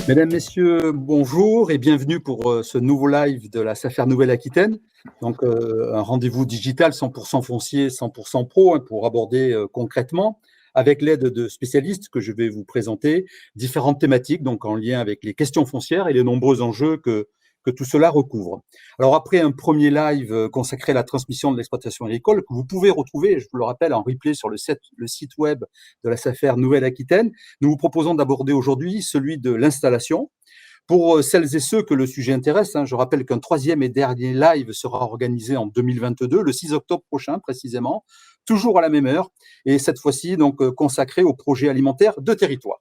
Mesdames, Messieurs, bonjour et bienvenue pour ce nouveau live de la SAFER Nouvelle-Aquitaine. Donc, un rendez-vous digital 100% foncier, 100% pro pour aborder concrètement, avec l'aide de spécialistes que je vais vous présenter, différentes thématiques donc en lien avec les questions foncières et les nombreux enjeux que tout cela recouvre. Alors, après un premier live consacré à la transmission de l'exploitation agricole, que vous pouvez retrouver, je vous le rappelle, en replay sur le site web de la SAFER Nouvelle-Aquitaine, nous vous proposons d'aborder aujourd'hui celui de l'installation. Pour celles et ceux que le sujet intéresse, je rappelle qu'un troisième et dernier live sera organisé en 2022, le 6 octobre prochain précisément, toujours à la même heure, et cette fois-ci donc consacré aux projets alimentaires de territoire.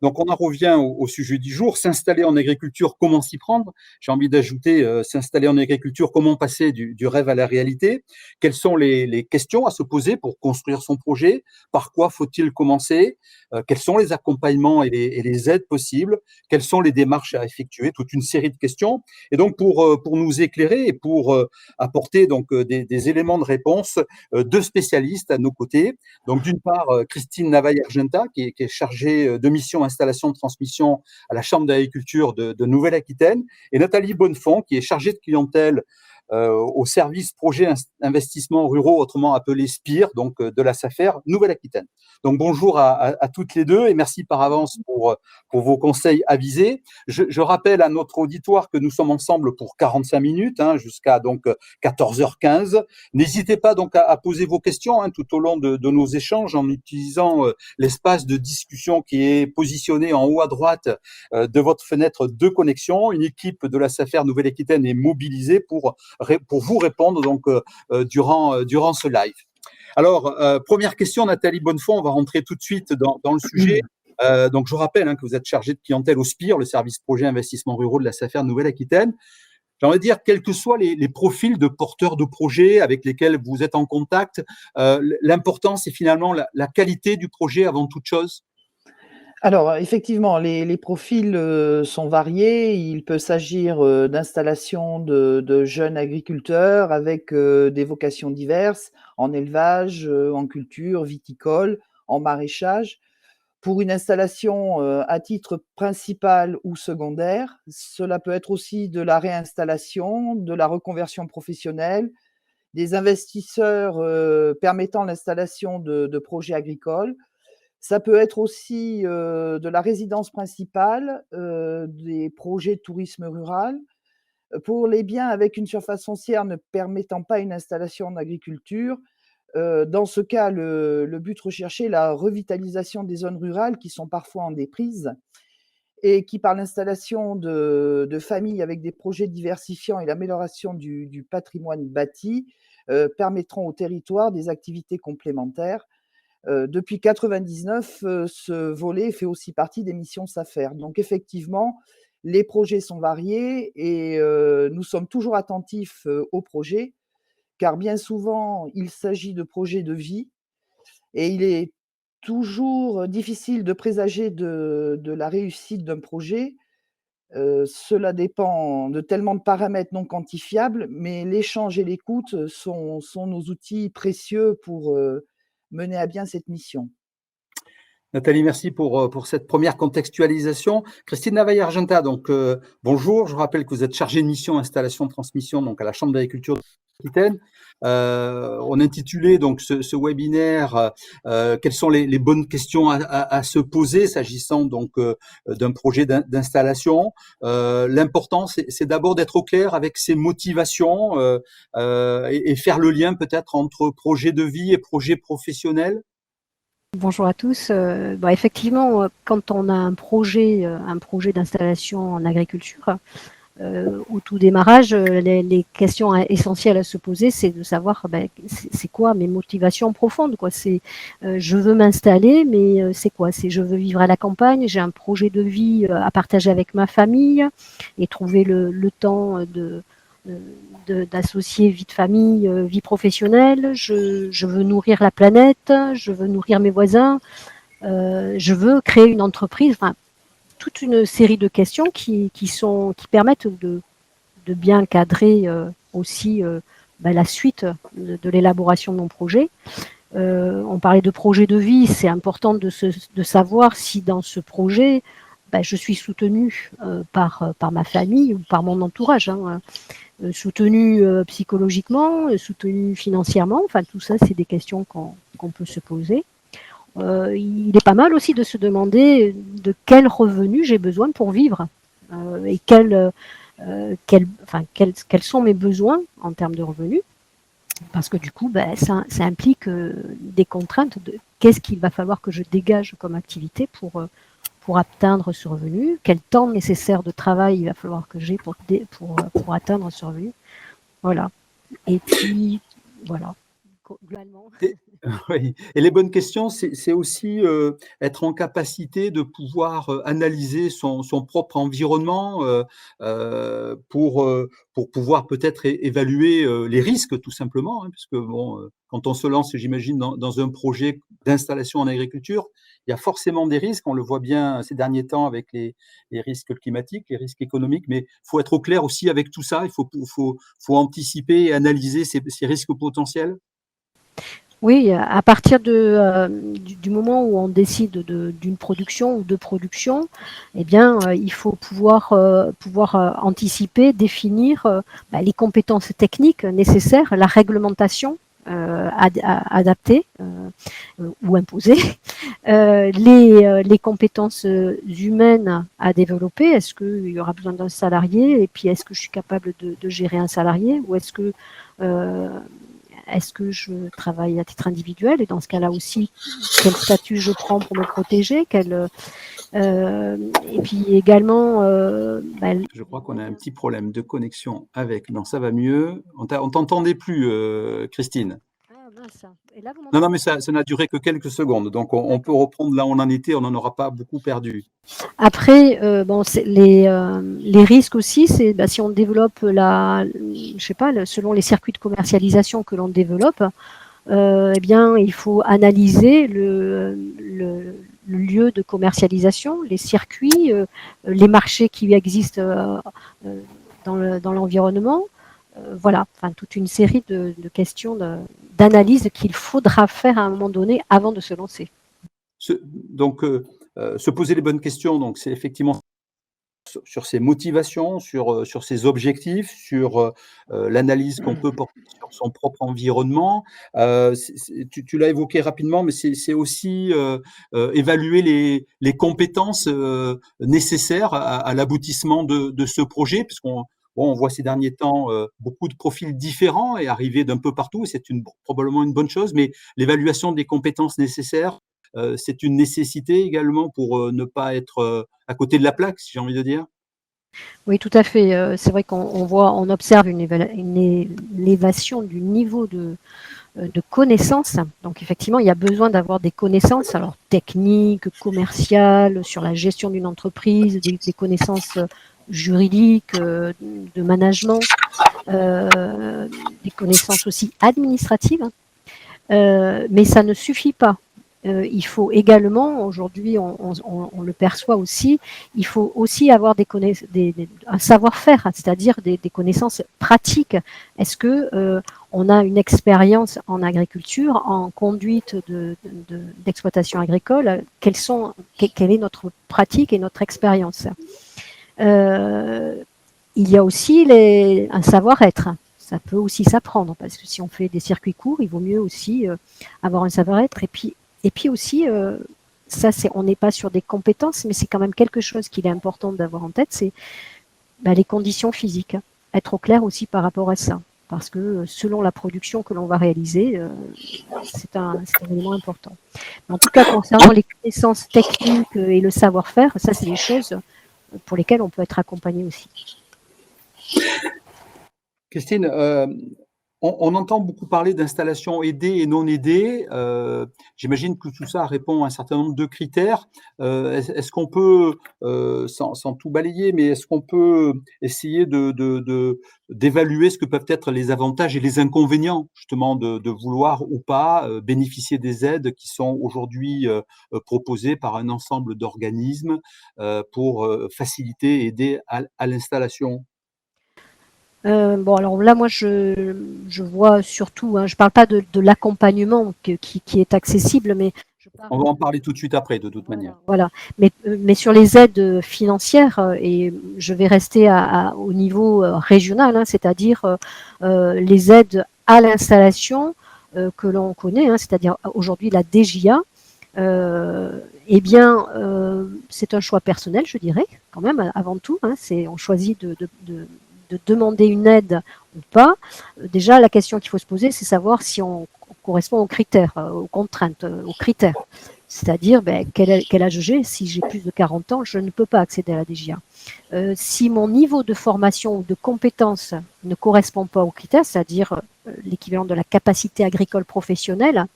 Donc, on en revient au sujet du jour. S'installer en agriculture, comment s'y prendre? J'ai envie d'ajouter s'installer en agriculture, comment passer du rêve à la réalité? Quelles sont les questions à se poser pour construire son projet? Par quoi faut-il commencer? Quels sont les accompagnements et les aides possibles? Quelles sont les démarches à effectuer? Toute une série de questions. Et donc, pour nous éclairer et pour apporter donc des éléments de réponse, deux spécialistes à nos côtés. Donc, d'une part, Christine Navaille-Argenta, qui est chargée de mission installation de transmission à la Chambre d'agriculture de Nouvelle-Aquitaine, et Nathalie Bonnefond, qui est chargée de clientèle au service projet investissements ruraux, autrement appelé SPIR, donc de la SAFER Nouvelle-Aquitaine. Donc bonjour à toutes les deux et merci par avance pour vos conseils avisés. Je rappelle à notre auditoire que nous sommes ensemble pour 45 minutes, jusqu'à donc 14h15. N'hésitez pas donc à poser vos questions tout au long de nos échanges en utilisant l'espace de discussion qui est positionné en haut à droite de votre fenêtre de connexion. Une équipe de la SAFER Nouvelle-Aquitaine est mobilisée pour vous répondre donc durant ce live. Alors, première question, Nathalie Bonnefond, on va rentrer tout de suite dans le sujet. Donc, je rappelle que vous êtes chargée de clientèle au SPIR, le service projet investissement ruraux de la SAFER Nouvelle-Aquitaine. J'ai envie de dire, quels que soient les profils de porteurs de projets avec lesquels vous êtes en contact, l'important, c'est finalement la qualité du projet avant toute chose. Alors, effectivement, les profils sont variés. Il peut s'agir d'installations de jeunes agriculteurs avec des vocations diverses, en élevage, en culture, viticole, en maraîchage. Pour une installation à titre principal ou secondaire, cela peut être aussi de la réinstallation, de la reconversion professionnelle, des investisseurs permettant l'installation de projets agricoles. Ça peut être aussi de la résidence principale, des projets de tourisme rural. Pour les biens avec une surface foncière ne permettant pas une installation en agriculture, dans ce cas, le but recherché est la revitalisation des zones rurales qui sont parfois en déprise et qui, par l'installation de familles avec des projets diversifiants et l'amélioration du patrimoine bâti, permettront au territoire des activités complémentaires. Depuis 99, ce volet fait aussi partie des missions SAFER. Donc effectivement, les projets sont variés et nous sommes toujours attentifs aux projets, car bien souvent, il s'agit de projets de vie et il est toujours difficile de présager de la réussite d'un projet. Cela dépend de tellement de paramètres non quantifiables, mais l'échange et l'écoute sont nos outils précieux pour mener à bien cette mission. Nathalie, merci pour cette première contextualisation. Christine Navaille-Argenta, donc bonjour. Je rappelle que vous êtes chargée de mission installation de transmission donc à la Chambre d'agriculture de l'Aquitaine. On intitulait donc ce webinaire quelles sont les bonnes questions à se poser s'agissant donc d'un projet d'installation. L'important, c'est d'abord d'être au clair avec ses motivations et faire le lien peut-être entre projet de vie et projet professionnel. Bonjour à tous. Effectivement, quand on a un projet d'installation en agriculture, au tout démarrage, les questions essentielles à se poser, c'est de savoir c'est quoi mes motivations profondes, quoi. C'est je veux m'installer, mais c'est quoi? C'est je veux vivre à la campagne, j'ai un projet de vie à partager avec ma famille et trouver le temps d'associer vie de famille, vie professionnelle. Je veux nourrir la planète, je veux nourrir mes voisins, je veux créer une entreprise. Enfin, toute une série de questions qui permettent de bien cadrer aussi la suite de l'élaboration de mon projet. On parlait de projet de vie, c'est important de savoir si dans ce projet, je suis soutenue par ma famille ou par mon entourage, hein, soutenue psychologiquement, soutenue financièrement. Enfin, tout ça, c'est des questions qu'on peut se poser. Il est pas mal aussi de se demander de quel revenu j'ai besoin pour vivre et quels sont mes besoins en termes de revenus. Parce que du coup, ça implique des contraintes de qu'est-ce qu'il va falloir que je dégage comme activité pour atteindre ce revenu, quel temps nécessaire de travail il va falloir que j'ai pour atteindre ce revenu. Voilà. Et puis, voilà, globalement. Oui. Et les bonnes questions, c'est aussi être en capacité de pouvoir analyser son propre environnement pour pouvoir peut-être évaluer les risques tout simplement, hein, puisque bon, quand on se lance, j'imagine, dans un projet d'installation en agriculture, il y a forcément des risques. On le voit bien ces derniers temps avec les risques climatiques, les risques économiques, mais il faut être au clair aussi avec tout ça. Il faut anticiper et analyser ces risques potentiels. Oui, à partir du moment où on décide d'une production ou de production, eh bien, il faut pouvoir anticiper, définir les compétences techniques nécessaires, la réglementation adaptée ou imposée, les compétences humaines à développer. Est-ce qu'il y aura besoin d'un salarié? Et puis, est-ce que je suis capable de gérer un salarié? Ou est-ce que je travaille à titre individuel? Et dans ce cas-là aussi, quel statut je prends pour me protéger? Et puis également… Je crois qu'on a un petit problème de connexion avec… Non, ça va mieux. On t'entendait plus, Christine. Ah mince. Et là, vous Non, m'entendez? mais ça n'a duré que quelques secondes. Donc, on peut reprendre là où on en était. On n'en aura pas beaucoup perdu. Après, les risques aussi, c'est si on développe je sais pas, selon les circuits de commercialisation que l'on développe, eh bien, il faut analyser le lieu de commercialisation, les circuits, les marchés qui existent dans l'environnement. Voilà, enfin, toute une série de questions d'analyse qu'il faudra faire à un moment donné avant de se lancer. Donc, se poser les bonnes questions, donc c'est effectivement sur ses motivations, sur ses objectifs, sur l'analyse qu'on peut porter sur son propre environnement. Tu l'as évoqué rapidement, mais c'est aussi évaluer les compétences nécessaires à l'aboutissement de ce projet, puisqu'on on voit ces derniers temps beaucoup de profils différents et arriver d'un peu partout, et c'est probablement une bonne chose, mais l'évaluation des compétences nécessaires, c'est une nécessité également pour ne pas être à côté de la plaque, si j'ai envie de dire. Oui, tout à fait. C'est vrai on observe une élévation du niveau de connaissances. Donc effectivement, il y a besoin d'avoir des connaissances, alors techniques, commerciales, sur la gestion d'une entreprise, des connaissances juridiques, de management, des connaissances aussi administratives. Mais ça ne suffit pas. Il faut également, aujourd'hui on le perçoit aussi, il faut aussi avoir un savoir-faire, c'est-à-dire des connaissances pratiques. Est-ce que on a une expérience en agriculture, en conduite d'exploitation agricole? Quelle est notre pratique et notre expérience? Il y a aussi un savoir-être. Ça peut aussi s'apprendre, parce que si on fait des circuits courts, il vaut mieux aussi avoir un savoir-être. Et puis aussi, on n'est pas sur des compétences, mais c'est quand même quelque chose qu'il est important d'avoir en tête, c'est les conditions physiques. Être au clair aussi par rapport à ça, parce que selon la production que l'on va réaliser, c'est un élément important. Mais en tout cas, concernant les connaissances techniques et le savoir-faire, ça, c'est des choses pour lesquelles on peut être accompagné aussi. Christine, on entend beaucoup parler d'installations aidées et non aidées. J'imagine que tout ça répond à un certain nombre de critères. Est-ce qu'on peut, sans tout balayer, mais est-ce qu'on peut essayer d'évaluer ce que peuvent être les avantages et les inconvénients, justement, de vouloir ou pas bénéficier des aides qui sont aujourd'hui proposées par un ensemble d'organismes pour faciliter et aider à l'installation? Bon, alors là, moi, je vois surtout, hein, je parle pas de l'accompagnement qui est accessible, mais On va en parler tout de suite après, de toute manière. Voilà. Mais sur les aides financières, et je vais rester au niveau régional, hein, c'est-à-dire les aides à l'installation que l'on connaît, hein, c'est-à-dire aujourd'hui la DJA, eh bien, c'est un choix personnel, je dirais, quand même, avant tout. Hein, on choisit de demander une aide ou pas. Déjà, la question qu'il faut se poser, c'est savoir si on correspond aux critères, aux contraintes, aux critères. C'est-à-dire, quel âge j'ai? Si j'ai plus de 40 ans, je ne peux pas accéder à la DGA. Si mon niveau de formation ou de compétence ne correspond pas aux critères, c'est-à-dire l'équivalent de la capacité agricole professionnelle,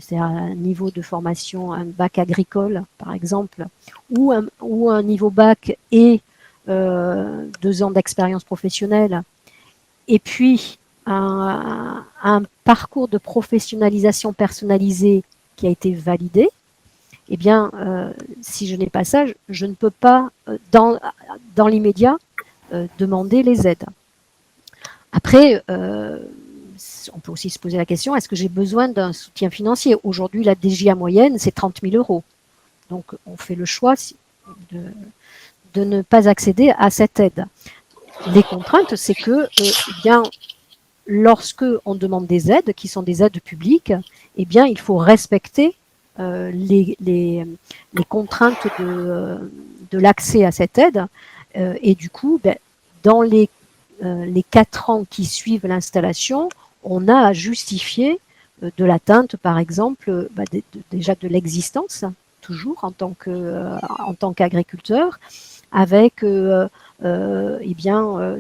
c'est un niveau de formation, un bac agricole, par exemple, ou un niveau bac et 2 ans d'expérience professionnelle, et puis un parcours de professionnalisation personnalisé qui a été validé, eh bien, si je n'ai pas ça, je ne peux pas, dans l'immédiat, demander les aides. Après, on peut aussi se poser la question, est-ce que j'ai besoin d'un soutien financier? Aujourd'hui, la DGA moyenne, c'est 30 000 €. Donc, on fait le choix de ne pas accéder à cette aide. Les contraintes, c'est que, eh bien, lorsque on demande des aides, qui sont des aides publiques, eh bien, il faut respecter les contraintes de l'accès à cette aide. Et du coup, dans les 4 ans qui suivent l'installation, on a à justifier de l'atteinte, par exemple, déjà de l'existence, toujours en tant qu'agriculteur, avec eh bien,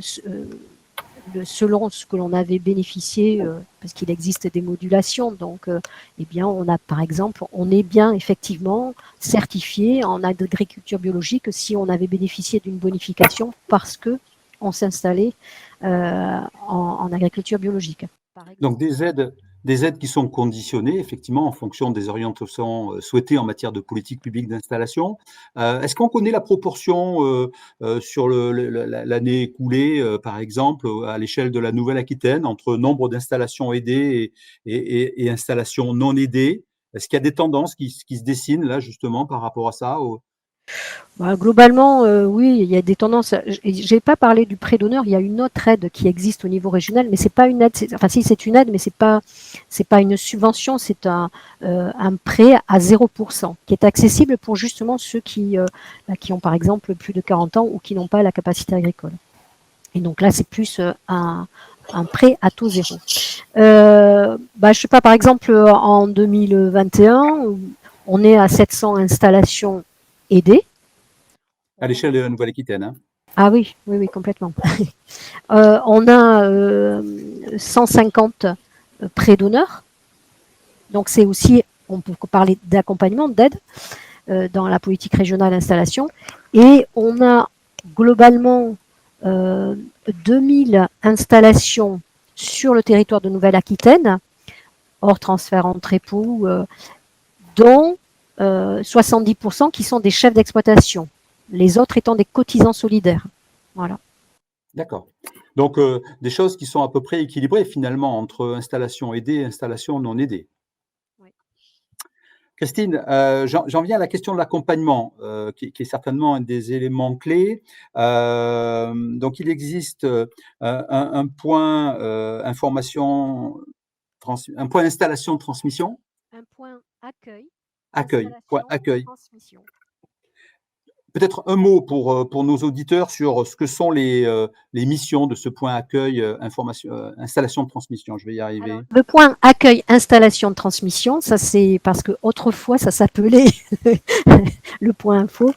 selon ce que l'on avait bénéficié, parce qu'il existe des modulations, donc eh bien, par exemple, on est bien effectivement certifié en agriculture biologique si on avait bénéficié d'une bonification parce que on s'installait en agriculture biologique. Donc des aides qui sont conditionnées effectivement en fonction des orientations souhaitées en matière de politique publique d'installation. Est-ce qu'on connaît la proportion sur l'année écoulée, par exemple, à l'échelle de la Nouvelle-Aquitaine, entre nombre d'installations aidées et installations non aidées? Est-ce qu'il y a des tendances qui se dessinent là justement par rapport à ça? Globalement, oui, il y a des tendances. J'ai pas parlé du prêt d'honneur. Il y a une autre aide qui existe au niveau régional, mais c'est pas une aide. Enfin, si c'est une aide, mais c'est pas une subvention. C'est un prêt à 0% qui est accessible pour justement ceux qui ont par exemple plus de 40 ans ou qui n'ont pas la capacité agricole. Et donc là, c'est plus un prêt à taux zéro. Je sais pas, par exemple, en 2021, on est à 700 installations aidées. À l'échelle de la Nouvelle-Aquitaine. Hein. Ah oui, complètement. On a 150 prêts d'honneur. Donc c'est aussi, on peut parler d'accompagnement, d'aide dans la politique régionale d'installation. Et on a globalement 2000 installations sur le territoire de Nouvelle-Aquitaine, hors transfert entre époux, dont 70% qui sont des chefs d'exploitation. Les autres étant des cotisants solidaires. Voilà. D'accord. Donc, des choses qui sont à peu près équilibrées finalement entre installations aidées et installations non aidées. Oui. Christine, j'en viens à la question de l'accompagnement, qui est certainement un des éléments clés. Donc, il existe un point information, un point installation transmission. Un point accueil. Point accueil. Transmission. Peut-être un mot pour nos auditeurs sur ce que sont les missions de ce point accueil, installation de transmission. Je vais y arriver. Alors, le point accueil, installation de transmission, ça c'est parce que autrefois ça s'appelait le point info.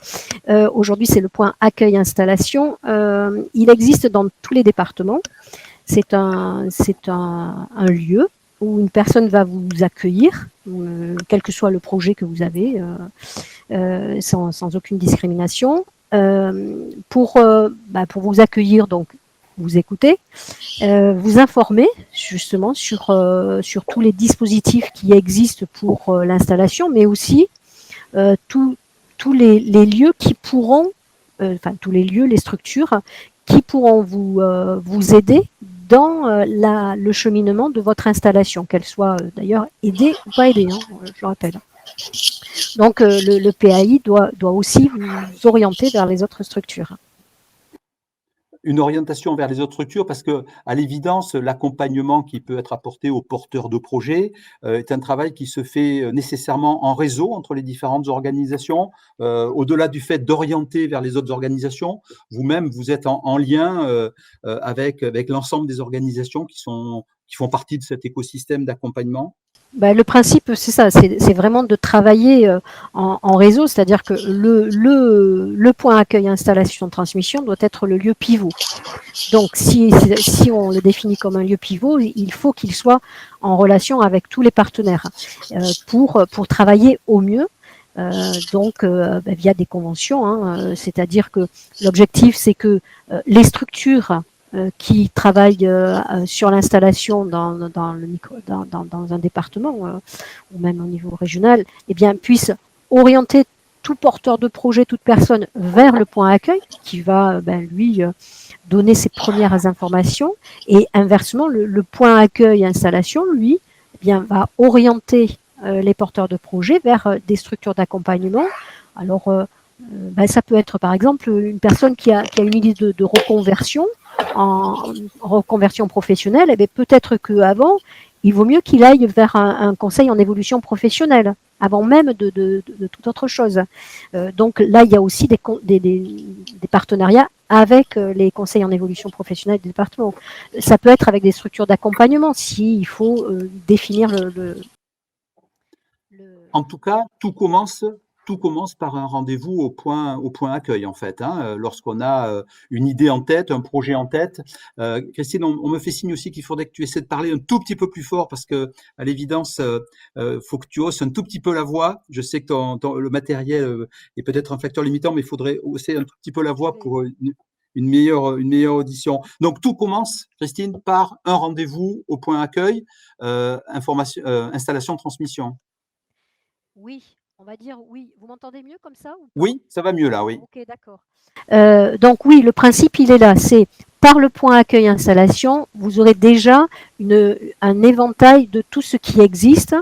Aujourd'hui c'est le point accueil, installation. Il existe dans tous les départements. C'est un lieu où une personne va vous accueillir, quel que soit le projet que vous avez, sans aucune discrimination, pour vous accueillir, donc vous écouter, vous informer justement sur tous les dispositifs qui existent pour l'installation, mais aussi tous les lieux qui pourront, tous les lieux, les structures qui pourront vous aider dans le cheminement de votre installation, qu'elle soit d'ailleurs aidée ou pas aidée, hein, je le rappelle. Donc, le PAI doit aussi vous orienter vers les autres structures. Une orientation vers les autres structures parce que, à l'évidence, l'accompagnement qui peut être apporté aux porteurs de projets est un travail qui se fait nécessairement en réseau entre les différentes organisations. Au-delà du fait d'orienter vers les autres organisations, vous-même, vous êtes en lien avec l'ensemble des organisations qui font partie de cet écosystème d'accompagnement. Ben, le principe, c'est ça, c'est vraiment de travailler en réseau, c'est-à-dire que le point accueil, installation, transmission doit être le lieu pivot. Donc, si on le définit comme un lieu pivot, il faut qu'il soit en relation avec tous les partenaires pour travailler au mieux. Via des conventions, hein, c'est-à-dire que l'objectif, c'est que les structures qui travaillent sur l'installation dans un département ou même au niveau régional, eh bien, puissent orienter tout porteur de projet, toute personne vers le point accueil qui va lui donner ses premières informations, et inversement, le point accueil installation, lui, eh bien, va orienter les porteurs de projet vers des structures d'accompagnement. Alors, ça peut être par exemple une personne qui a une idée de reconversion, en reconversion professionnelle, et bien peut-être qu'avant, il vaut mieux qu'il aille vers un conseil en évolution professionnelle, avant même de toute autre chose. Donc là, il y a aussi des partenariats avec les conseils en évolution professionnelle des départements. Ça peut être avec des structures d'accompagnement, s'il faut définir En tout cas, tout commence par un rendez-vous au point accueil, en fait, hein, lorsqu'on a une idée en tête, un projet en tête. Christine, on me fait signe aussi qu'il faudrait que tu essaies de parler un tout petit peu plus fort parce que, à l'évidence, faut que tu hausses un tout petit peu la voix. Je sais que le matériel est peut-être un facteur limitant, mais il faudrait hausser un tout petit peu la voix pour une meilleure audition. Donc, tout commence, Christine, par un rendez-vous au point accueil, installation, transmission. Oui, on va dire oui. Vous m'entendez mieux comme ça ou pas? Oui, ça va mieux là, oui. Ok, d'accord. Donc oui, le principe, il est là. C'est par le point accueil installation, vous aurez déjà un éventail de tout ce qui existe.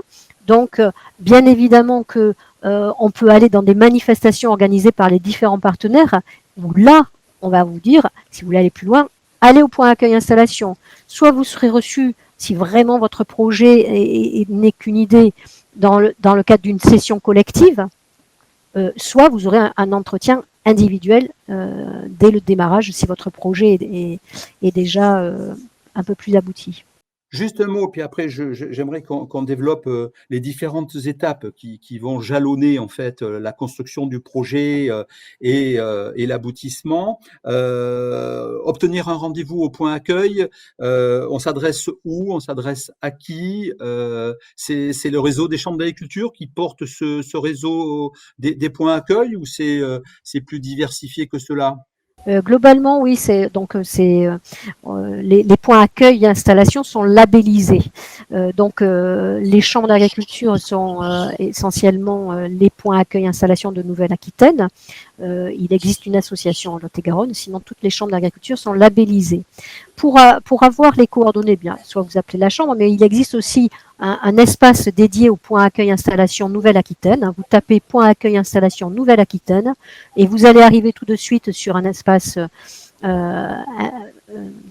Donc, bien évidemment que on peut aller dans des manifestations organisées par les différents partenaires, où là, on va vous dire, si vous voulez aller plus loin, allez au point accueil installation. Soit vous serez reçu, si vraiment votre projet n'est qu'une idée, dans le cadre d'une session collective, soit vous aurez un entretien individuel dès le démarrage, si votre projet est déjà un peu plus abouti. Juste un mot, puis après, j'aimerais qu'on développe les différentes étapes qui vont jalonner en fait la construction du projet et l'aboutissement. Obtenir un rendez-vous au point accueil, on s'adresse où? On s'adresse à qui? C'est le réseau des chambres d'agriculture qui porte ce réseau des points accueil ou c'est plus diversifié que cela? Globalement, oui, les points accueil et installation sont labellisés. Les chambres d'agriculture sont essentiellement les points accueil et installation de Nouvelle-Aquitaine. Il existe une association en Lot-et-Garonne, sinon toutes les chambres d'agriculture sont labellisées. Pour avoir les coordonnées, bien, soit vous appelez la chambre, mais il existe aussi un espace dédié au point accueil installation Nouvelle-Aquitaine. Vous tapez point accueil installation Nouvelle-Aquitaine et vous allez arriver tout de suite sur un espace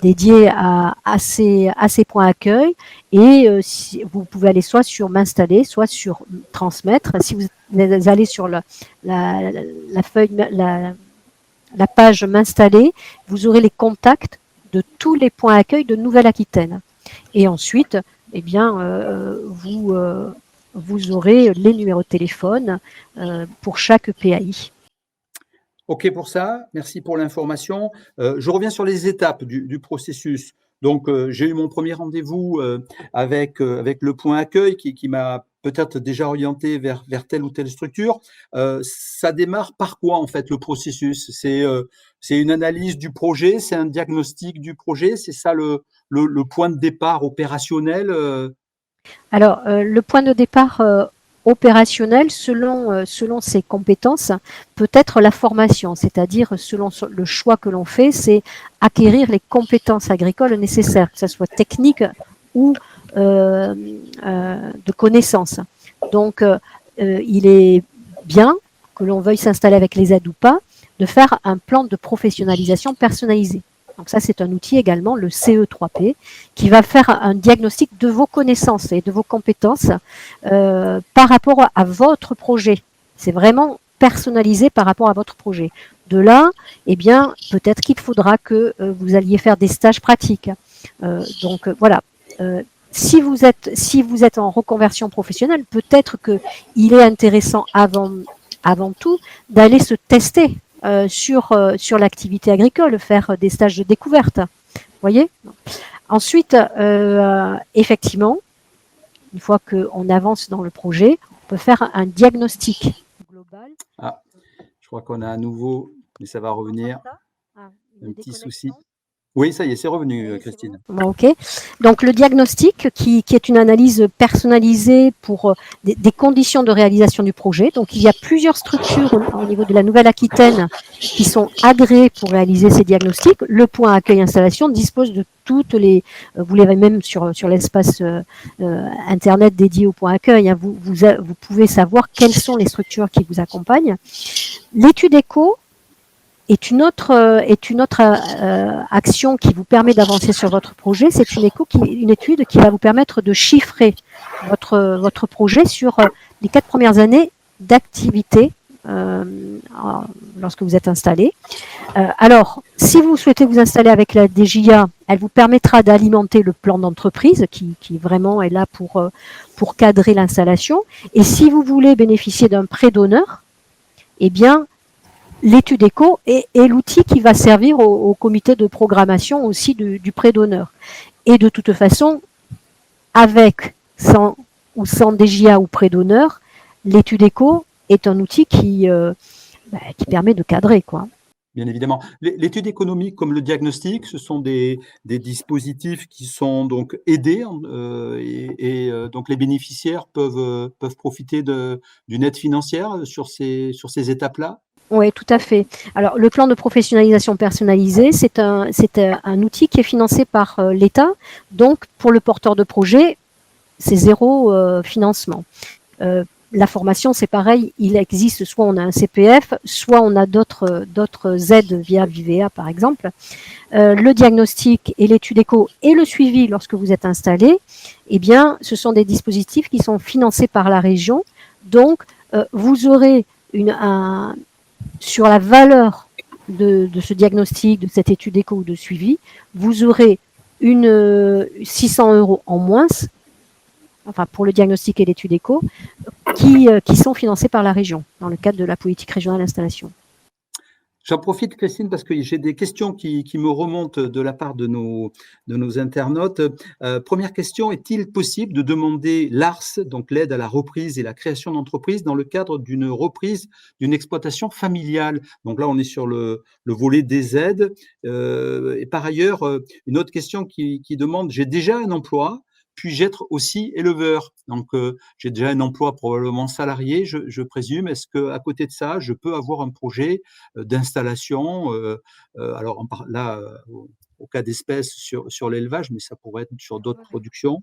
dédié à ces points accueil, et vous pouvez aller soit sur m'installer, soit sur transmettre. Si vous allez sur la page m'installer, vous aurez les contacts de tous les points accueil de Nouvelle-Aquitaine. Et ensuite, eh bien, vous aurez les numéros de téléphone pour chaque PAI. OK pour ça, merci pour l'information. Je reviens sur les étapes du processus. Donc, j'ai eu mon premier rendez-vous avec le point accueil qui m'a peut-être déjà orienté vers telle ou telle structure. Ça démarre par quoi en fait le processus? C'est une analyse du projet, c'est un diagnostic du projet, c'est ça le point de départ opérationnel? Alors, le point de départ opérationnel, selon ses compétences, peut être la formation, c'est-à-dire selon le choix que l'on fait, c'est acquérir les compétences agricoles nécessaires, que ce soit technique ou de connaissances. Donc, il est bien, que l'on veuille s'installer avec les aides ou pas, de faire un plan de professionnalisation personnalisé. Donc ça, c'est un outil également, le CE3P, qui va faire un diagnostic de vos connaissances et de vos compétences par rapport à votre projet. C'est vraiment personnalisé par rapport à votre projet. De là, eh bien, peut-être qu'il faudra que vous alliez faire des stages pratiques. Donc voilà. Si vous êtes en reconversion professionnelle, peut-être qu'il est intéressant avant tout d'aller se tester sur l'activité agricole, faire des stages de découverte. Vous voyez ? Ensuite, effectivement, une fois qu'on avance dans le projet, on peut faire un diagnostic global. Ah, je crois qu'on a à nouveau, mais ça va revenir. Un petit souci. Oui, ça y est, c'est revenu, oui, Christine. Bon, ok. Donc le diagnostic, qui est une analyse personnalisée pour des conditions de réalisation du projet. Donc il y a plusieurs structures au niveau de la Nouvelle-Aquitaine qui sont agréées pour réaliser ces diagnostics. Le point accueil installation dispose de toutes les, vous l'avez même sur l'espace internet dédié au point accueil, hein, vous pouvez savoir quelles sont les structures qui vous accompagnent. L'étude éco est une autre action qui vous permet d'avancer sur votre projet. C'est une étude qui va vous permettre de chiffrer votre projet sur les 4 premières années d'activité lorsque vous êtes installé. Alors, si vous souhaitez vous installer avec la DJA, elle vous permettra d'alimenter le plan d'entreprise qui vraiment est là pour cadrer l'installation. Et si vous voulez bénéficier d'un prêt d'honneur, eh bien, l'étude éco est l'outil qui va servir au comité de programmation aussi du prêt d'honneur. Et de toute façon, avec, sans ou sans DJA ou prêt d'honneur, l'étude éco est un outil qui permet de cadrer, quoi. Bien évidemment. L'étude économique comme le diagnostic, ce sont des dispositifs qui sont donc aidés donc les bénéficiaires peuvent profiter d'une aide financière sur ces étapes-là. Oui, tout à fait. Alors, le plan de professionnalisation personnalisé, c'est un outil qui est financé par l'État. Donc, pour le porteur de projet, c'est zéro financement. La formation, c'est pareil, il existe, soit on a un CPF, soit on a d'autres aides via Vivea, par exemple. Le diagnostic et l'étude éco et le suivi lorsque vous êtes installé, eh bien, ce sont des dispositifs qui sont financés par la région. Donc, vous aurez sur la valeur de ce diagnostic, de cette étude éco ou de suivi, vous aurez 600 € en moins, enfin pour le diagnostic et l'étude éco, qui sont financés par la région dans le cadre de la politique régionale d'installation. J'en profite, Christine, parce que j'ai des questions qui me remontent de la part de nos internautes. Première question, est-il possible de demander l'ARS, donc l'aide à la reprise et la création d'entreprise, dans le cadre d'une reprise d'une exploitation familiale? Donc là, on est sur le volet des aides. Et par ailleurs, une autre question qui demande, j'ai déjà un emploi, puis-je être aussi éleveur? Donc, j'ai déjà un emploi probablement salarié, je présume. Est-ce qu'à côté de ça, je peux avoir un projet d'installation alors là, au cas d'espèce sur l'élevage, mais ça pourrait être sur d'autres productions?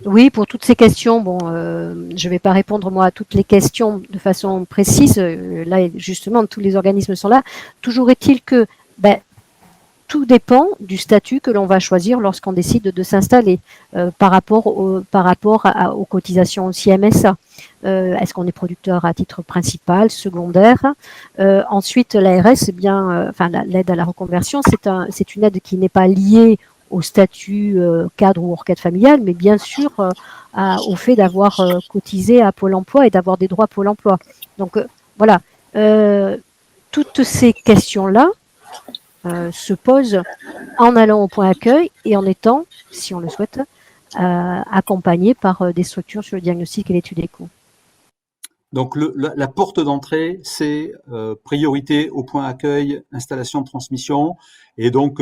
Oui, pour toutes ces questions, bon, je ne vais pas répondre moi à toutes les questions de façon précise. Là, justement, tous les organismes sont là. Toujours est-il que tout dépend du statut que l'on va choisir lorsqu'on décide de s'installer par rapport aux cotisations aussi MSA. Est-ce qu'on est producteur à titre principal, secondaire? Ensuite, l'ARS, l'aide à la reconversion, c'est une aide qui n'est pas liée au statut cadre ou requête familiale, mais bien sûr au fait d'avoir cotisé à Pôle emploi et d'avoir des droits à Pôle emploi. Donc voilà, toutes ces questions-là se posent en allant au point accueil et en étant, si on le souhaite, accompagné par des structures sur le diagnostic et l'étude éco. Donc la porte d'entrée, c'est priorité au point accueil, installation, transmission, et donc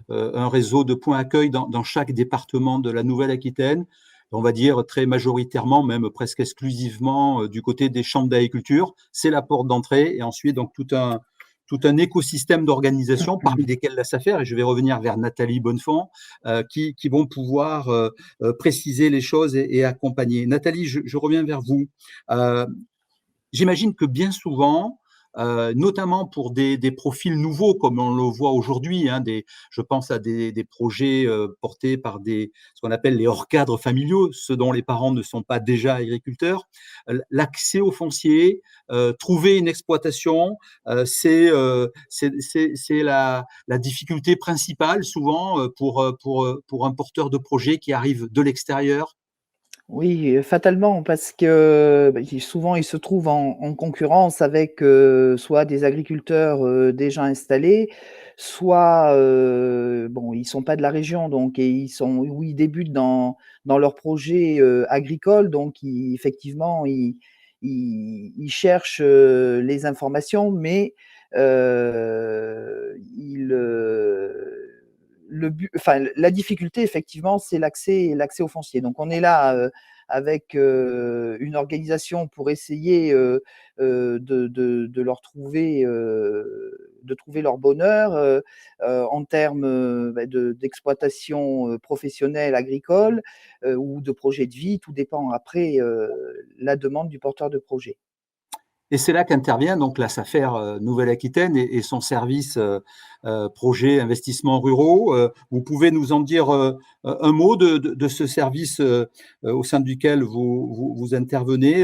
un réseau de points accueil dans chaque département de la Nouvelle-Aquitaine, on va dire très majoritairement, même presque exclusivement du côté des chambres d'agriculture. C'est la porte d'entrée, et ensuite donc tout tout un écosystème d'organisation, parmi lesquelles la SAFER, et je vais revenir vers Nathalie Bonnefond, qui vont pouvoir préciser les choses et accompagner. Nathalie, je reviens vers vous. J'imagine que bien souvent, notamment pour des profils nouveaux, comme on le voit aujourd'hui, hein, je pense à des projets portés par ce qu'on appelle les hors-cadres familiaux, ceux dont les parents ne sont pas déjà agriculteurs. L'accès au foncier, trouver une exploitation, c'est la difficulté principale souvent pour un porteur de projet qui arrive de l'extérieur. Oui, fatalement, parce que souvent ils se trouvent en concurrence avec soit des agriculteurs déjà installés, soit bon, ils sont pas de la région, donc et ils débutent dans leur projet agricole, donc effectivement ils cherchent les informations, mais ils la difficulté, effectivement, c'est l'accès au foncier. Donc, on est là avec une organisation pour essayer de leur trouver, de trouver leur bonheur en termes d'exploitation professionnelle agricole ou de projet de vie. Tout dépend après la demande du porteur de projet. Et c'est là qu'intervient donc la SAFER Nouvelle-Aquitaine et son service projet investissements ruraux. Vous pouvez nous en dire un mot de ce service au sein duquel vous intervenez,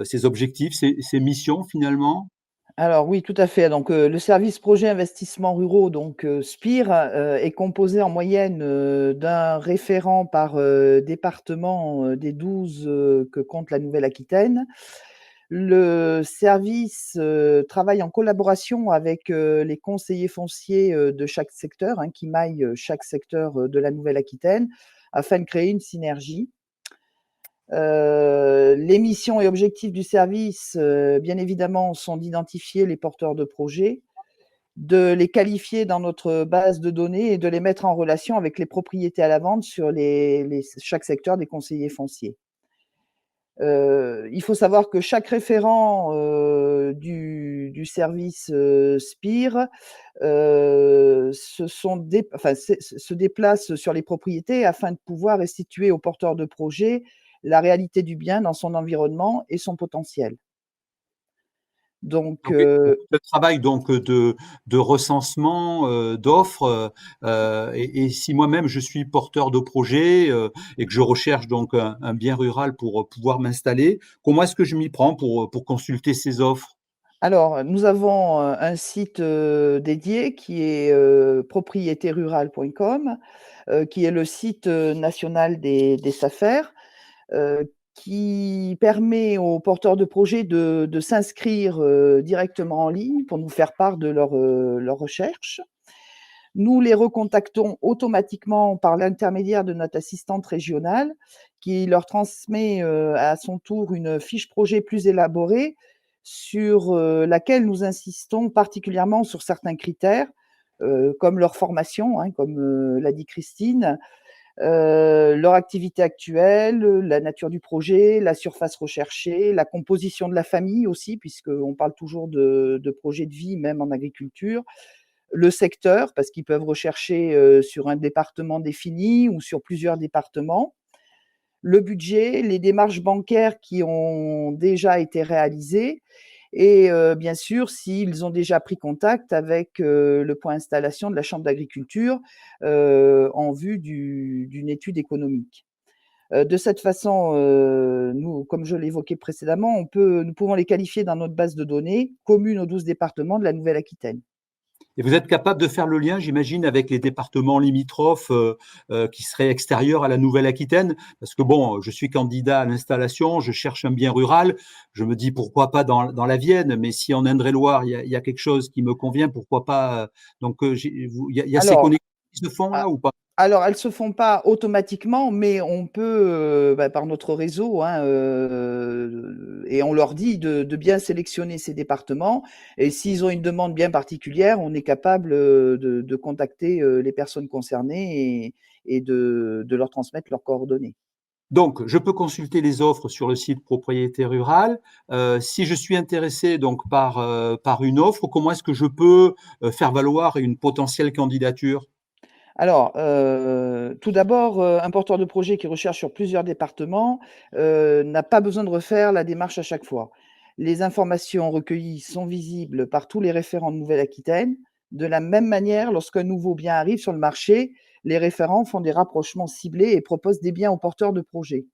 ses objectifs, ses missions finalement? Alors oui, tout à fait. Donc, le service projet investissements ruraux, donc SPIR, est composé en moyenne d'un référent par département des 12 que compte la Nouvelle-Aquitaine. Le service travaille en collaboration avec les conseillers fonciers de chaque secteur, hein, qui maillent chaque secteur de la Nouvelle-Aquitaine, afin de créer une synergie. Les missions et objectifs du service, bien évidemment, sont d'identifier les porteurs de projets, de les qualifier dans notre base de données et de les mettre en relation avec les propriétés à la vente sur chaque secteur des conseillers fonciers. Il faut savoir que chaque référent du service SPIR se déplace sur les propriétés afin de pouvoir restituer aux porteurs de projet la réalité du bien dans son environnement et son potentiel. Donc, Le travail donc de recensement d'offres et si moi-même je suis porteur de projet et que je recherche donc un bien rural pour pouvoir m'installer, comment est-ce que je m'y prends pour consulter ces offres? alors, nous avons un site dédié qui est propriétérural.com, qui est le site national des SAFER. Qui permet aux porteurs de projets de s'inscrire directement en ligne pour nous faire part de leurs recherches. Nous les recontactons automatiquement par l'intermédiaire de notre assistante régionale qui leur transmet à son tour une fiche projet plus élaborée sur laquelle nous insistons particulièrement sur certains critères, comme leur formation, hein, comme l'a dit Christine, leur activité actuelle, la nature du projet, la surface recherchée, la composition de la famille aussi, puisqu'on parle toujours de projet de vie, même en agriculture, le secteur, parce qu'ils peuvent rechercher sur un département défini ou sur plusieurs départements, le budget, les démarches bancaires qui ont déjà été réalisées et bien sûr, s'ils ont déjà pris contact avec le point installation de la chambre d'agriculture en vue d'une étude économique. De cette façon, nous, comme je l'évoquais précédemment, nous pouvons les qualifier dans notre base de données commune aux 12 départements de la Nouvelle-Aquitaine. Et vous êtes capable de faire le lien, j'imagine, avec les départements limitrophes qui seraient extérieurs à la Nouvelle-Aquitaine? Parce que bon, je suis candidat à l'installation, je cherche un bien rural, je me dis pourquoi pas dans la Vienne, mais si en Indre-et-Loire, il y a quelque chose qui me convient, pourquoi pas? Donc, il y a ces Alors, connexions qui se font là ou pas? Alors, elles se font pas automatiquement, mais on peut, par notre réseau, hein, et on leur dit de bien sélectionner ces départements et s'ils ont une demande bien particulière, on est capable, de contacter, les personnes concernées et de leur transmettre leurs coordonnées. Donc, je peux consulter les offres sur le site Propriété Rurale. Si je suis intéressé donc par une offre, comment est-ce que je peux faire valoir une potentielle candidature? Alors, tout d'abord, un porteur de projet qui recherche sur plusieurs départements, n'a pas besoin de refaire la démarche à chaque fois. Les informations recueillies sont visibles par tous les référents de Nouvelle-Aquitaine. De la même manière, lorsqu'un nouveau bien arrive sur le marché, les référents font des rapprochements ciblés et proposent des biens aux porteurs de projets.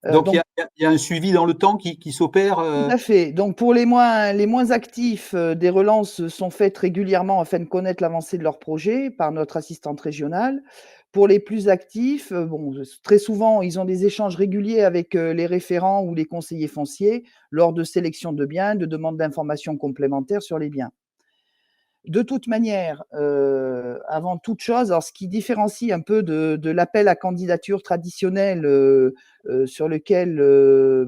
Donc, Donc il y a un suivi dans le temps qui s'opère. tout à fait. Donc pour les moins actifs, des relances sont faites régulièrement afin de connaître l'avancée de leur projet par notre assistante régionale. Pour les plus actifs, bon, très souvent, ils ont des échanges réguliers avec, les référents ou les conseillers fonciers lors de sélection de biens, de demandes d'informations complémentaires sur les biens. De toute manière, avant toute chose, alors ce qui différencie un peu de l'appel à candidature traditionnel, sur lequel,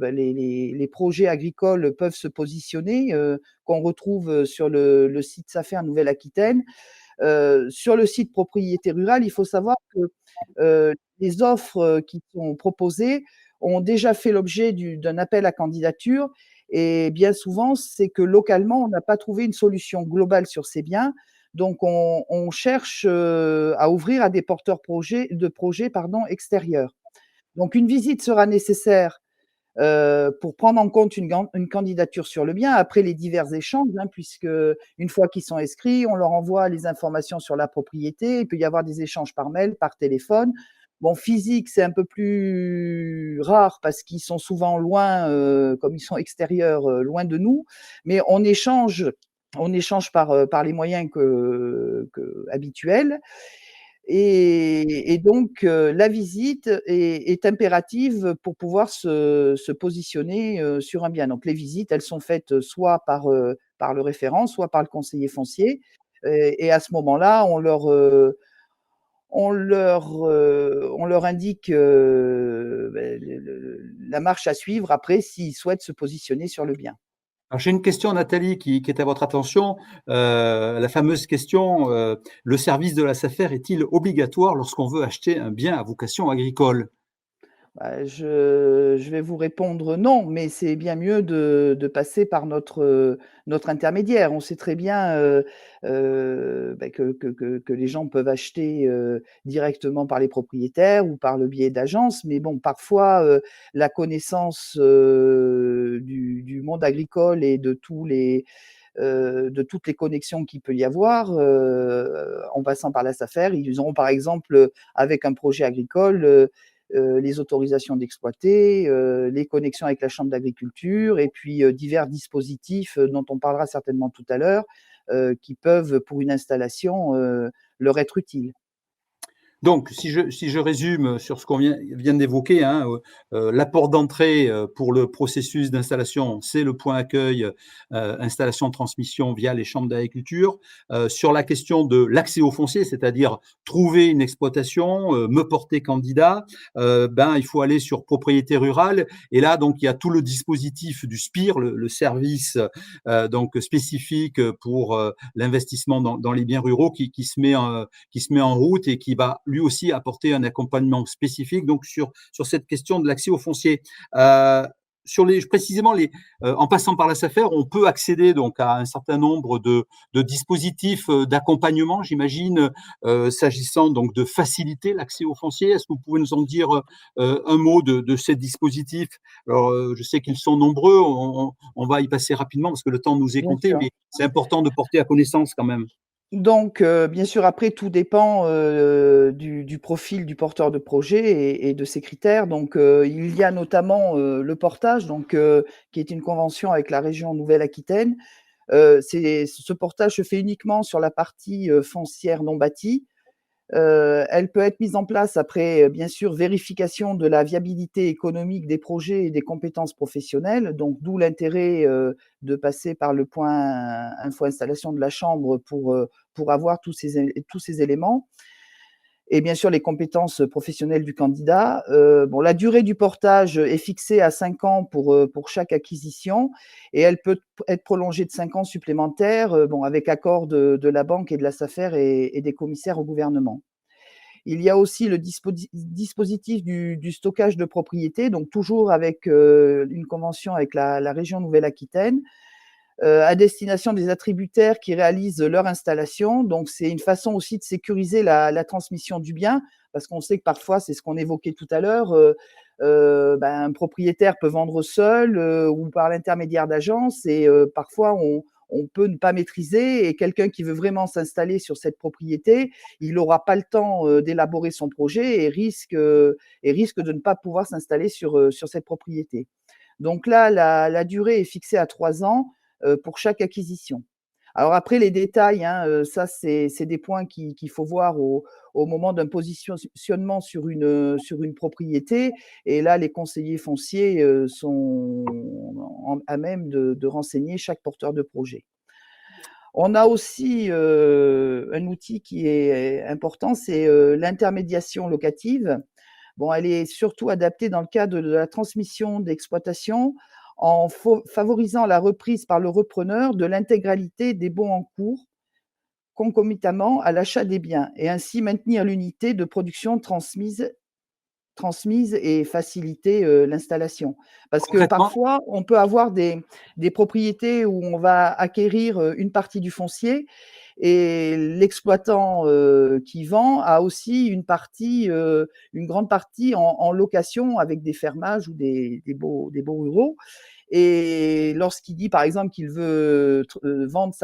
les projets agricoles peuvent se positionner, qu'on retrouve, sur le site SAFER Nouvelle-Aquitaine. Sur le site Propriété Rurale, il faut savoir que, les offres, qui sont proposées ont déjà fait l'objet d'un appel à candidature et bien souvent, c'est que localement, on n'a pas trouvé une solution globale sur ces biens. Donc on cherche, à ouvrir à des porteurs projets, pardon, extérieurs. Donc une visite sera nécessaire, pour prendre en compte une candidature sur le bien, après les divers échanges, hein, puisque une fois qu'ils sont inscrits, on leur envoie les informations sur la propriété. Il peut y avoir des échanges par mail, par téléphone. Bon, physique, c'est un peu plus rare parce qu'ils sont souvent loin, comme ils sont extérieurs, loin de nous, mais on échange par les moyens habituels. Et donc, la visite est impérative pour pouvoir se positionner, sur un bien. Donc les visites, elles sont faites, soit par le référent, soit par le conseiller foncier, et à ce moment-là, on leur indique, la marche à suivre après s'ils souhaitent se positionner sur le bien. Alors, j'ai une question, Nathalie, qui est à votre attention. La fameuse question, le service de la SAFER est-il obligatoire lorsqu'on veut acheter un bien à vocation agricole? Bah, je vais vous répondre non, mais c'est bien mieux de passer par notre intermédiaire. On sait très bien, que les gens peuvent acheter, directement par les propriétaires ou par le biais d'agences, mais bon, parfois, la connaissance, du monde agricole et de toutes les connexions qu'il peut y avoir, en passant par la SAFER. Ils auront par exemple, avec un projet agricole, les autorisations d'exploiter, les connexions avec la chambre d'agriculture et puis, divers dispositifs, dont on parlera certainement tout à l'heure, qui peuvent, pour une installation, leur être utiles. Donc, si je résume sur ce qu'on vient d'évoquer, hein, l'apport d'entrée pour le processus d'installation, c'est le point accueil, installation-transmission via les chambres d'agriculture. Sur la question de l'accès au foncier, c'est-à-dire trouver une exploitation, me porter candidat, il faut aller sur Propriété Rurale. Et là, donc, il y a tout le dispositif du SPIR, le service donc spécifique pour l'investissement dans les biens ruraux qui se met en route et qui va lui aussi apporter un accompagnement spécifique donc sur cette question de l'accès au foncier. Précisément en passant par la SAFER, on peut accéder donc à un certain nombre de dispositifs d'accompagnement, j'imagine, s'agissant donc de faciliter l'accès au foncier. Est-ce que vous pouvez nous en dire un mot de ces dispositifs? Alors, je sais qu'ils sont nombreux, on va y passer rapidement parce que le temps nous est Bien compté, sûr. mais c'est important de porter à connaissance quand même. Donc, bien sûr, après, tout dépend, du profil du porteur de projet et de ses critères. Donc, il y a notamment, le portage, donc, qui est une convention avec la région Nouvelle-Aquitaine. Ce portage se fait uniquement sur la partie, foncière non bâtie. Elle peut être mise en place après, bien sûr, vérification de la viabilité économique des projets et des compétences professionnelles, donc d'où l'intérêt, de passer par le point info installation de la chambre pour avoir tous ces éléments et bien sûr les compétences professionnelles du candidat. Bon, la durée du portage est fixée à 5 ans pour chaque acquisition et elle peut être prolongée de 5 ans supplémentaires, bon, avec accord de la banque et de la SAFER et des commissaires au gouvernement. Il y a aussi le dispositif du stockage de propriété, donc toujours avec une convention avec la région Nouvelle-Aquitaine, à destination des attributaires qui réalisent leur installation. Donc, c'est une façon aussi de sécuriser la transmission du bien, parce qu'on sait que parfois, c'est ce qu'on évoquait tout à l'heure, un propriétaire peut vendre seul ou par l'intermédiaire d'agences, et parfois, on peut ne pas maîtriser, et quelqu'un qui veut vraiment s'installer sur cette propriété, il n'aura pas le temps d'élaborer son projet et risque de ne pas pouvoir s'installer sur cette propriété. Donc là, la durée est fixée à 3 ans pour chaque acquisition. Alors après, les détails, ça, c'est des points qu'il faut voir au moment d'un positionnement sur une propriété. Et là, les conseillers fonciers sont à même de renseigner chaque porteur de projet. On a aussi un outil qui est important, c'est l'intermédiation locative. Bon, elle est surtout adaptée dans le cadre de la transmission d'exploitation en favorisant la reprise par le repreneur de l'intégralité des baux en cours concomitamment à l'achat des biens, et ainsi maintenir l'unité de production transmise et faciliter l'installation. Parce que Concrètement, parfois, on peut avoir des propriétés où on va acquérir une partie du foncier, et l'exploitant qui vend a aussi une grande partie en location avec des fermages ou des baux ruraux. Et lorsqu'il dit, par exemple, qu'il veut vendre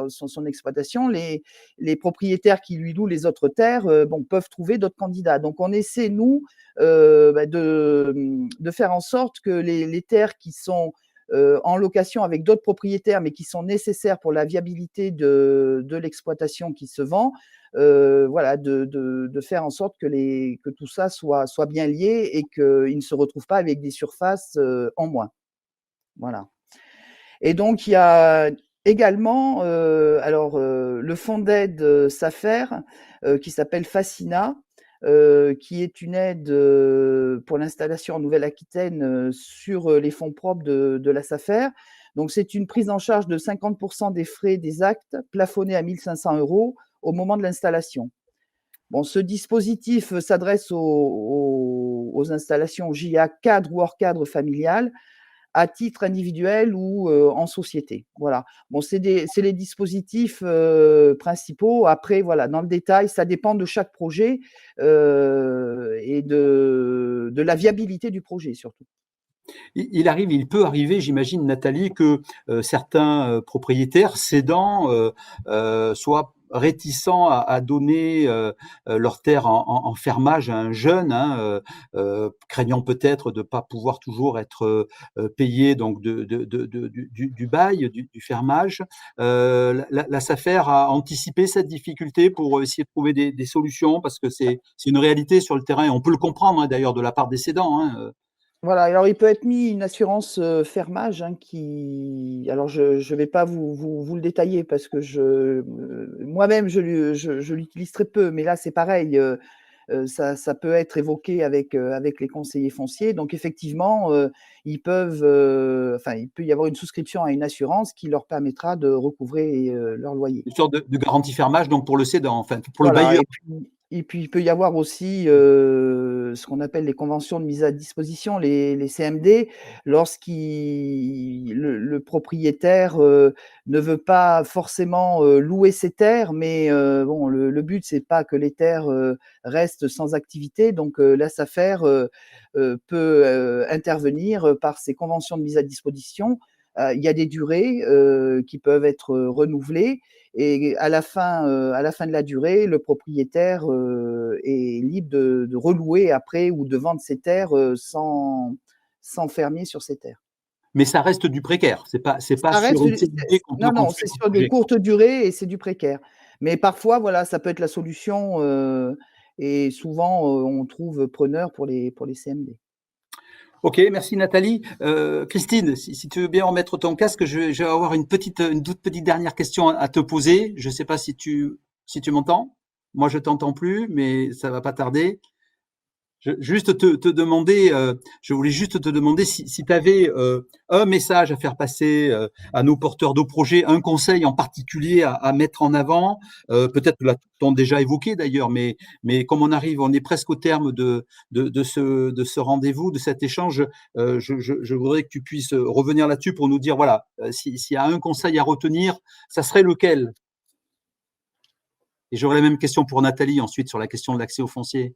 son exploitation, les propriétaires qui lui louent les autres terres peuvent trouver d'autres candidats. Donc, on essaie, nous, de faire en sorte que les terres qui sont en location avec d'autres propriétaires, mais qui sont nécessaires pour la viabilité de l'exploitation qui se vend, de faire en sorte que tout ça soit bien lié et qu'ils ne se retrouvent pas avec des surfaces en moins. Voilà. Et donc, il y a également le fonds d'aide SAFER qui s'appelle Facina, qui est une aide pour l'installation en Nouvelle-Aquitaine sur les fonds propres de la SAFER. Donc, c'est une prise en charge de 50% des frais des actes, plafonnés à 1 500 € au moment de l'installation. Bon, ce dispositif s'adresse aux installations JA cadre ou hors cadre familial, à titre individuel ou en société. Voilà. Bon, c'est les dispositifs principaux. Après, voilà, dans le détail, ça dépend de chaque projet et de la viabilité du projet surtout. Il peut arriver, j'imagine, Nathalie, que certains propriétaires cédants soient réticents à donner leur terre en fermage à un jeune, craignant peut-être de ne pas pouvoir toujours être payé donc du bail, du fermage. La SAFER a anticipé cette difficulté pour essayer de trouver des solutions, parce que c'est une réalité sur le terrain, et on peut le comprendre d'ailleurs de la part des cédants. Voilà, alors il peut être mis une assurance fermage alors je vais pas vous le détailler parce que moi-même je l'utilise très peu, mais là c'est pareil, ça peut être évoqué avec les conseillers fonciers. Donc effectivement, il peut y avoir une souscription à une assurance qui leur permettra de recouvrer leur loyer. Une sorte de garantie fermage donc pour le cédant, enfin pour le Voilà, bailleur. et puis il peut y avoir aussi ce qu'on appelle les conventions de mise à disposition, les CMD, le propriétaire ne veut pas forcément louer ses terres, mais bon, le but c'est pas que les terres restent sans activité. Donc la SAFER peut intervenir par ces conventions de mise à disposition. Il y a des durées qui peuvent être renouvelées, et à la fin de la durée, le propriétaire est libre de relouer après ou de vendre ses terres sans fermier sur ses terres. Mais ça reste du précaire, c'est pas sur une CDD qu'on peut Non, construire c'est un sur de projet. courtes durées et c'est du précaire. Mais parfois, voilà, ça peut être la solution et souvent on trouve preneur pour les CMD. Ok, merci Nathalie. Christine, si tu veux bien remettre ton casque, je vais avoir une toute petite dernière question à te poser. Je ne sais pas si tu m'entends. Moi, je t'entends plus, mais ça va pas tarder. Juste te demander, je voulais juste te demander si tu avais un message à faire passer à nos porteurs de projets, un conseil en particulier à mettre en avant. Peut-être l'as-tu déjà évoqué d'ailleurs, mais comme on est presque au terme de ce rendez-vous, de cet échange, je voudrais que tu puisses revenir là-dessus pour nous dire, voilà, s'il y a un conseil à retenir, ça serait lequel? Et j'aurais la même question pour Nathalie ensuite sur la question de l'accès au foncier.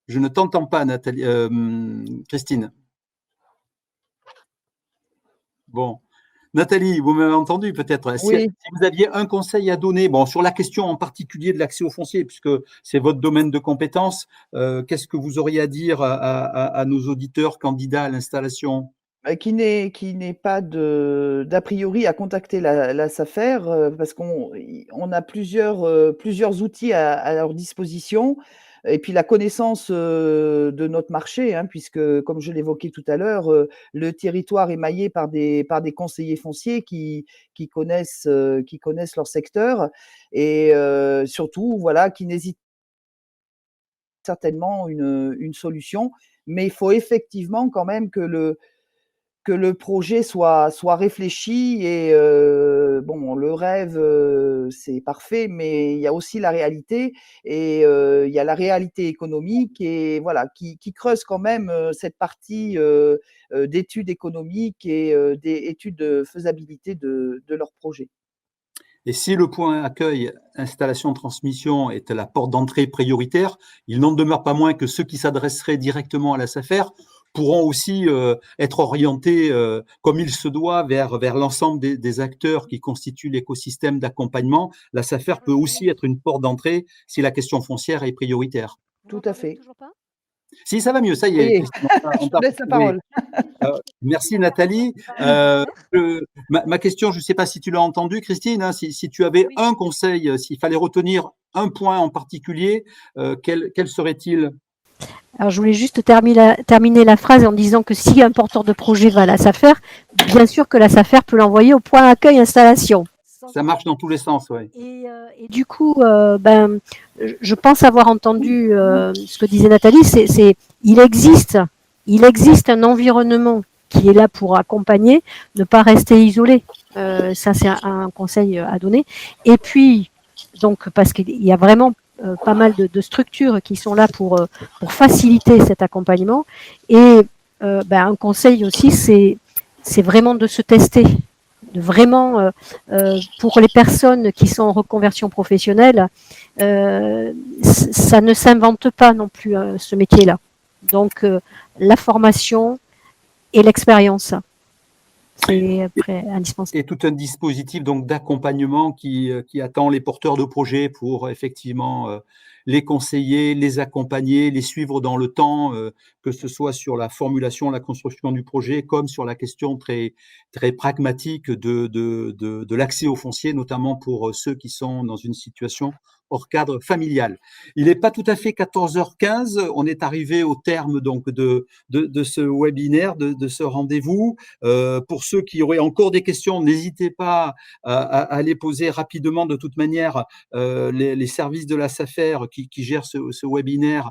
Je ne t'entends pas, Nathalie, Christine. Bon. Nathalie, vous m'avez entendu peut-être. Oui. Si vous aviez un conseil à donner, bon, sur la question en particulier de l'accès au foncier, puisque c'est votre domaine de compétence, qu'est-ce que vous auriez à dire à nos auditeurs candidats à l'installation? Qui n'ait pas d'a priori à contacter la SAFER, parce qu'on a plusieurs outils à leur disposition et puis la connaissance, de notre marché, hein, puisque comme je l'évoquais tout à l'heure, le territoire est maillé par des conseillers fonciers qui connaissent leur secteur et surtout, voilà, qui n'hésitent certainement une solution. Mais il faut effectivement quand même que le projet soit réfléchi et bon, le rêve, c'est parfait, mais il y a aussi la réalité et il y a la réalité économique et voilà, qui creuse quand même, cette partie, d'études économiques et des études de faisabilité de leur projet. Et si le point accueil, installation, transmission est la porte d'entrée prioritaire, il n'en demeure pas moins que ceux qui s'adresseraient directement à la SAFER pourront aussi être orientés comme il se doit vers l'ensemble des acteurs qui constituent l'écosystème d'accompagnement. La SAFER peut aussi être une porte d'entrée si la question foncière est prioritaire. Tout à fait. Toujours pas ? Si, ça va mieux, ça y est. Oui, Christine, je te laisse la parole. Merci Nathalie. Ma question, je ne sais pas si tu l'as entendu, Christine, hein, si tu avais un conseil, s'il fallait retenir un point en particulier, quel serait-il? Alors, je voulais juste terminer la phrase en disant que si un porteur de projet va à la SAFER, bien sûr que la SAFER peut l'envoyer au point accueil installation. Ça marche dans tous les sens, oui. Et du coup, je pense avoir entendu ce que disait Nathalie, il existe un environnement qui est là pour accompagner, ne pas rester isolé. Ça, c'est un conseil à donner. Et puis, donc, parce qu'il y a vraiment pas mal de structures qui sont là pour faciliter cet accompagnement. Et un conseil aussi, c'est vraiment de se tester. De vraiment, pour les personnes qui sont en reconversion professionnelle, ça ne s'invente pas non plus ce métier-là. Donc, la formation et l'expérience, c'est après indispensable. Et tout un dispositif donc d'accompagnement qui attend les porteurs de projets pour effectivement les conseiller, les accompagner, les suivre dans le temps, que ce soit sur la formulation, la construction du projet, comme sur la question très très pragmatique de l'accès au foncier, notamment pour ceux qui sont dans une situation hors cadre familial. Il n'est pas tout à fait 14h15, on est arrivé au terme donc de ce webinaire, de ce rendez-vous. Pour ceux qui auraient encore des questions, n'hésitez pas à les poser rapidement. De toute manière, les services de la SAFER qui gèrent ce webinaire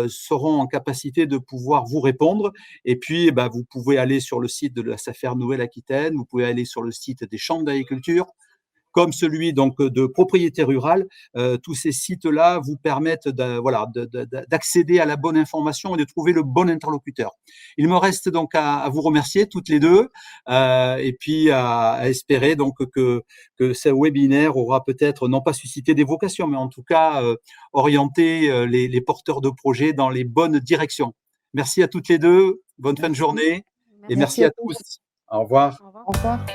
seront en capacité de pouvoir vous répondre. Et puis, vous pouvez aller sur le site de la SAFER Nouvelle-Aquitaine, vous pouvez aller sur le site des chambres d'agriculture, comme celui donc de propriété rurale. Tous ces sites-là vous permettent d'accéder à la bonne information et de trouver le bon interlocuteur. Il me reste donc à vous remercier toutes les deux et puis à espérer donc que ce webinaire aura peut-être non pas suscité des vocations, mais en tout cas orienté les porteurs de projets dans les bonnes directions. Merci à toutes les deux, bonne fin de journée et merci à tous. Au revoir. Au revoir.